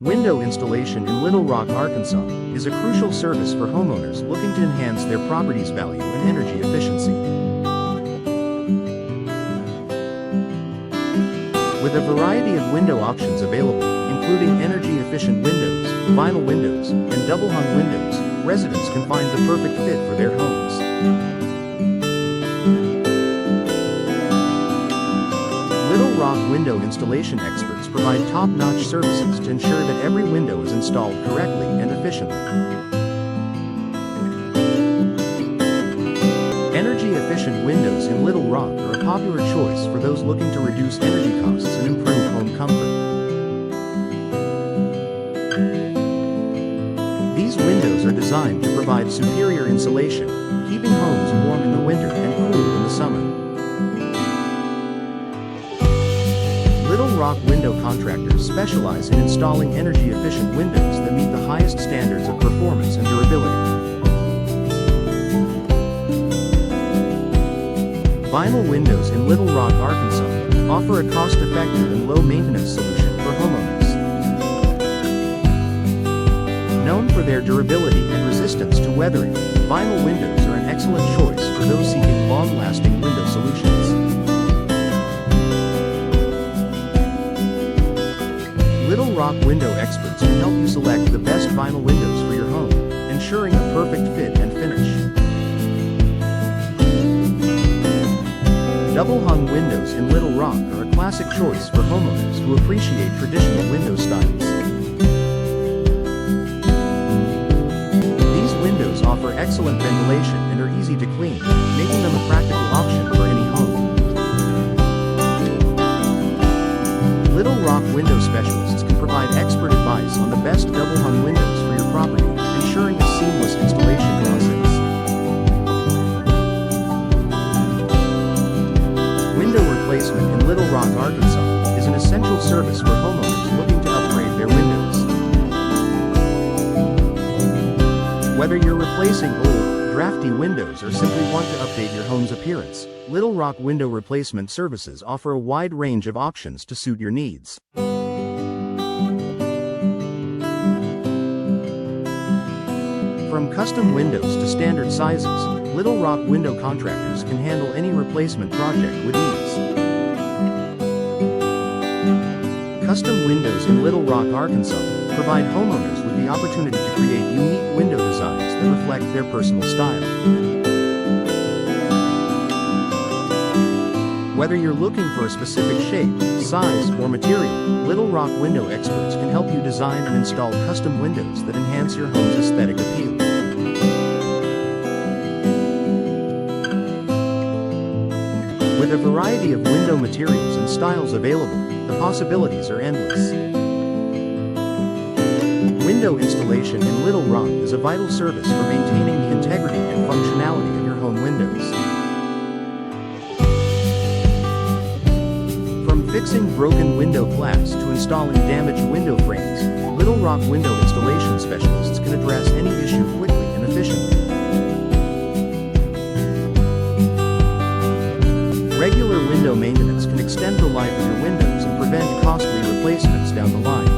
Window installation in Little Rock, Arkansas, is a crucial service for homeowners looking to enhance their property's value and energy efficiency. With a variety of window options available, including energy-efficient windows, vinyl windows, and double-hung windows, residents can find the perfect fit for their homes. Little Rock window installation experts provide top-notch services to ensure that every window is installed correctly and efficiently. Energy-efficient windows in Little Rock are a popular choice for those looking to reduce energy costs and improve home comfort. These windows are designed to provide superior insulation, keeping homes warm in the winter and cool in the summer. Little Rock window contractors specialize in installing energy-efficient windows that meet the highest standards of performance and durability. Vinyl windows in Little Rock, Arkansas, offer a cost-effective and low-maintenance solution for homeowners. Known for their durability and resistance to weathering, vinyl windows are an excellent choice for those seeking long-lasting window solutions. Little Rock window experts can help you select the best vinyl windows for your home, ensuring a perfect fit and finish. Double-hung windows in Little Rock are a classic choice for homeowners who appreciate traditional window styles. These windows offer excellent ventilation and are easy to clean, making them a practical option for any home. Little Rock window specialists can provide expert advice on the best double-hung windows for your property, ensuring a seamless installation process. Window replacement in Little Rock, Arkansas, is an essential service for homeowners looking to upgrade their windows. Whether you're replacing old, drafty windows or simply want to update your home's appearance, Little Rock window replacement services offer a wide range of options to suit your needs. From custom windows to standard sizes, Little Rock window contractors can handle any replacement project with ease. Custom windows in Little Rock, Arkansas, provide homeowners with the opportunity to create unique window designs that reflect their personal style. Whether you're looking for a specific shape, size, or material, Little Rock window experts can help you design and install custom windows that enhance your home's aesthetic appeal. With a variety of window materials and styles available, the possibilities are endless. Window installation in Little Rock is a vital service for maintaining the integrity and functionality of your home windows. From fixing broken window glass to installing damaged window frames, Little Rock window installation specialists can address any issue quickly and efficiently. Regular window maintenance can extend the life of your windows and prevent costly replacements down the line.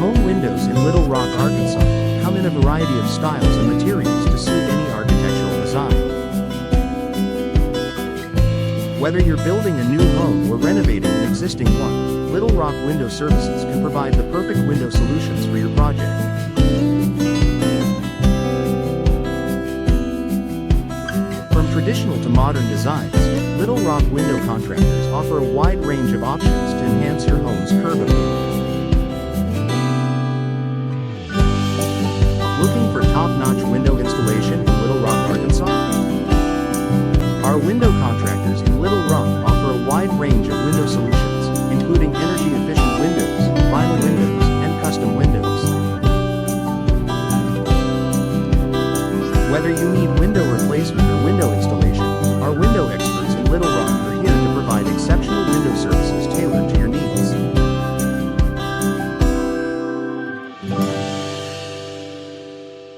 Home windows in Little Rock, Arkansas, come in a variety of styles and materials to suit any architectural design. Whether you're building a new home or renovating an existing one, Little Rock window services can provide the perfect window solutions for your project. Traditional to modern designs, Little Rock window contractors offer a wide range of options to enhance your home's curb appeal. Looking for top-notch window installation in Little Rock, Arkansas? Our window contractors in Little Rock offer a wide range of window solutions, including energy-efficient windows, vinyl windows, and custom windows. Whether you need window replacement or window installation, our window experts in Little Rock are here to provide exceptional window services tailored to your needs.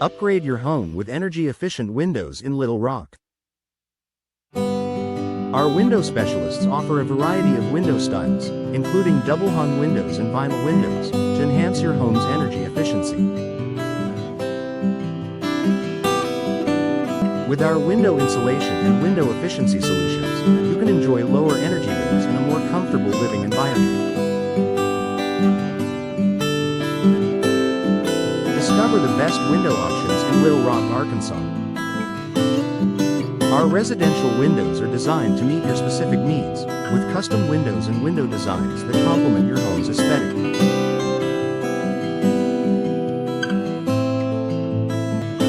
Upgrade your home with energy-efficient windows in Little Rock. Our window specialists offer a variety of window styles, including double-hung windows and vinyl windows, to enhance your home's energy efficiency. With our window insulation and window efficiency solutions, you can enjoy lower energy bills and a more comfortable living environment. Discover the best window options in Little Rock, Arkansas. Our residential windows are designed to meet your specific needs, with custom windows and window designs that complement your home's aesthetic.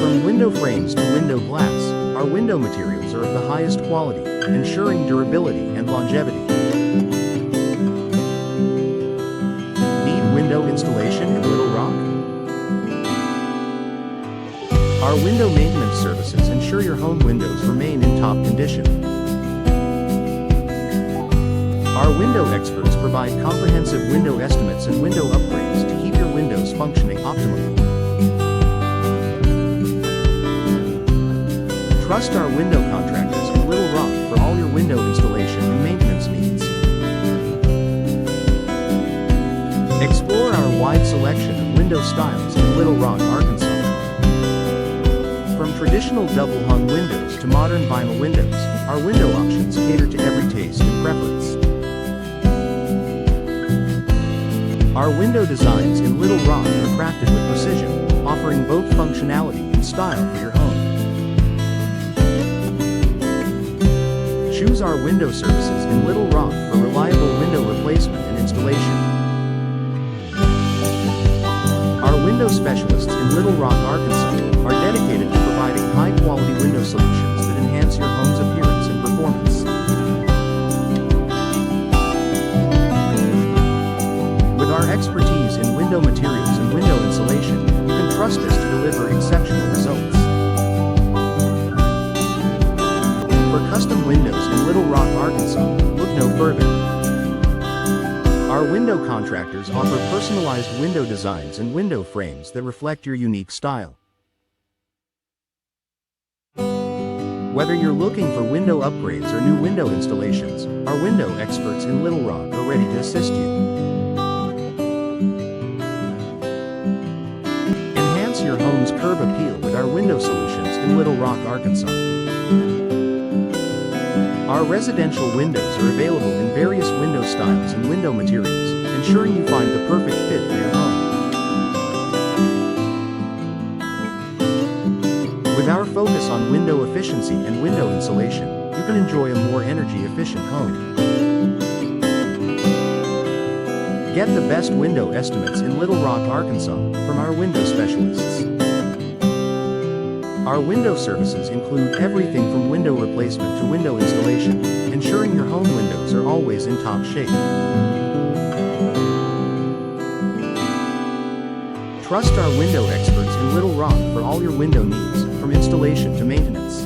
From window frames to window glass, our window materials are of the highest quality, ensuring durability and longevity. Need window installation in Little Rock? Our window maintenance services ensure your home windows remain in top condition. Our window experts provide comprehensive window estimates and window upgrades to keep your windows functioning optimally. Trust our window contractors in Little Rock for all your window installation and maintenance needs. Explore our wide selection of window styles in Little Rock, Arkansas. From traditional double-hung windows to modern vinyl windows, our window options cater to every taste and preference. Our window designs in Little Rock are crafted with precision, offering both functionality and style for your home. Choose our window services in Little Rock for reliable window replacement and installation. Our window specialists in Little Rock, Arkansas, are dedicated to providing high-quality window solutions that enhance your home's appearance and performance. With our expertise in window materials and window insulation, you can trust us to deliver exceptional results. For custom windows in Little Rock, Arkansas, look no further. Our window contractors offer personalized window designs and window frames that reflect your unique style. Whether you're looking for window upgrades or new window installations, our window experts in Little Rock are ready to assist you. Enhance your home's curb appeal with our window solutions in Little Rock, Arkansas. Our residential windows are available in various window styles and window materials, ensuring you find the perfect fit for your home. With our focus on window efficiency and window insulation, you can enjoy a more energy-efficient home. Get the best window estimates in Little Rock, Arkansas, from our window specialists. Our window services include everything from window replacement to window installation, ensuring your home windows are always in top shape. Trust our window experts in Little Rock for all your window needs, from installation to maintenance.